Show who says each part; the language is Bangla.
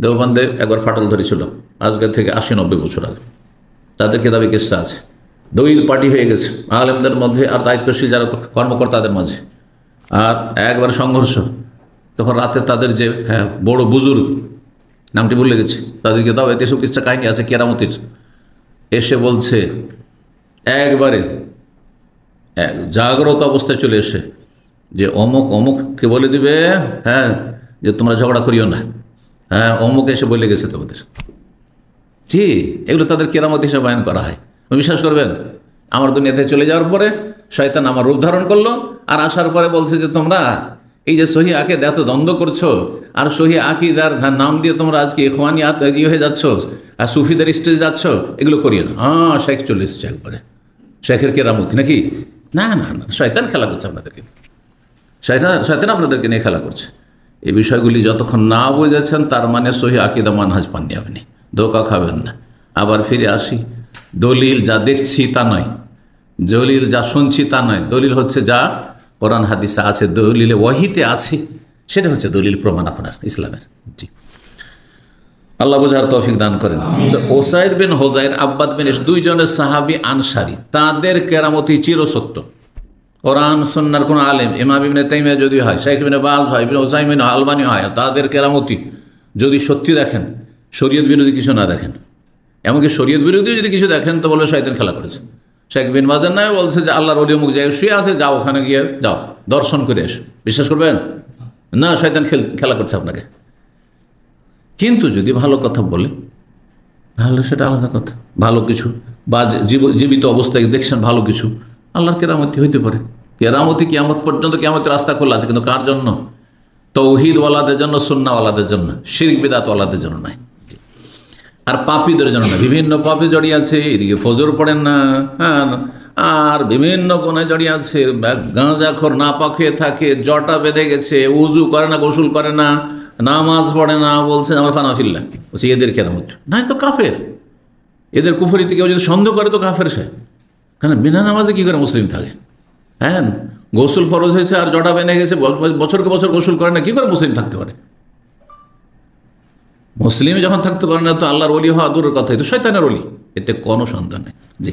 Speaker 1: দেওবন্দে একবার ফাটল ধরেছিল আজকের থেকে 80-90 বছর আগে। তাদের কিতাবে কিসসা আছে। দুই পার্টি হয়ে গেছে আলেমদের মধ্যে আর দায়িত্বশীল যারা কর্মকর্তাদের মাঝে, আর একবার সংঘর্ষ। তখন রাতে তাদের যে বড় বুজুর্গ, নামটি ভুলে গেছে, তাদেরকে দাও, এতে সব কিচ্ছা কাহিনী আছে কেরামতির, এসে বলছে একবারে জাগ্রত অবস্থায় চলে এসে যে অমুক অমুককে বলে দিবে যে তোমরা ঝগড়া করিও না, অমুক এসে বলে গেছে তোমাদের। জি, এগুলো তাদের কেরামত হিসেবে বয়ান করা হয়। বিশ্বাস করবেন, আমার দুনিয়াতে চলে যাওয়ার পরে শয়তান আমার রূপ ধারণ করলো, আর আসার পরে বলছে যে তোমরা এই যে সহি আকিদা এত দ্বন্দ্ব করছো, আর সহি আকিদার নাম দিয়ে তোমরা আজকে ইখওয়ানিয়াত হয়ে যাচ্ছ, আর সুফিদের স্টেজে যাচ্ছ, এগুলো করিও না। শেখ চলে এসছে একবারে, শেখের কেরামতি নাকি? না না না, শয়তান খেলা করছে আপনাদেরকে, শয়তান আপনাদেরকে নিয়ে খেলা করছে। এই বিষয়গুলি যতক্ষণ না বুঝেছেন, তার মানে সহি আকিদা মানহাজ পাননি আপনি, ধোঁকা খাবেন না। আবার ফিরে আসি, দলিল যা দেখছি তা নয়, দলিল যা শুনছি তা নয়, দলিল হচ্ছে যা কোরআন হাদিসে আছে, দলিলে ওয়াহিতে আছে, সেটা হচ্ছে দলিল প্রমাণ আপনার ইসলামের। জি, আল্লাহ বুঝার তৌফিক দান করেন। তো ওসাইদ বিন হুযাইর, আব্বাদ বিন ইস, দুইজনের সাহাবী আনসারী, তাদের কেরামতি চিরসত্য। কোরআন সুন্নাহর কোন আলেম, ইমাম ইবনে তাইমিয়া যদি হয়, শাইখ ইবনে বাজ হয়, ইবনে উসাইমিন আলবানী হয়, তাদের কেরামতি যদি সত্যি দেখেন, শরীয়ত বিরোধী কিছু না দেখেন, এমনকি শরীয়ত বিরোধী যদি কিছু দেখেন তো বলবে শয়তান খেলা করেছে। শেখ বিন বাজের নয়, বলছে যে আল্লাহর ওলি অমুক জায়গায় শুয়ে আছে, যাও ওখানে গিয়ে যাও দর্শন করে এসো। বিশ্বাস করবেন না, শয়তান খেলা করছে আপনাকে। কিন্তু যদি ভালো কথা বলে, তাহলে সেটা আলাদা কথা। ভালো কিছু বা জীবিত অবস্থায় দেখছেন ভালো কিছু, আল্লাহর কেরামতি হইতে পারে। কেরামতি কিয়ামত পর্যন্ত, কিয়ামতের রাস্তা খোলা আছে, কিন্তু কার জন্য? তৌহিদওয়ালাদের জন্য, সুন্নাহওয়ালাদের জন্য, শিরক বিদআতওয়ালাদের জন্য নয়, আর পাপীদের জন্য না। বিভিন্ন পাপে জড়িয়ে আছে, এদিকে ফজর পড়েন না, আর বিভিন্ন গুনাহে জড়িয়ে আছে, গাঁজাখোর নাপাক হয়ে থাকে, জটা বেঁধে গেছে, উজু করে না, গোসল করে না, নামাজ পড়ে না, বলছে আমার ফানাফিল্লাহ, বলছে এদের কেরামত নাই তো কাফের। এদের কুফরিতে কেউ যদি সন্দেহ করে তো কাফের সে, কেন বিনা নামাজে কী করে মুসলিম থাকে? গোসল ফরজ হয়েছে আর জটা বেঁধে গেছে, বছরকে বছর গোসল করে না, কী করে মুসলিম থাকতে পারে? মুসলিম যখন থাকতে পারে না, তো আল্লাহর ওলি হওয়া দূরের কথাই, তো শয়তানের ওলি, এতে কোনো সন্দেহ নেই। জি।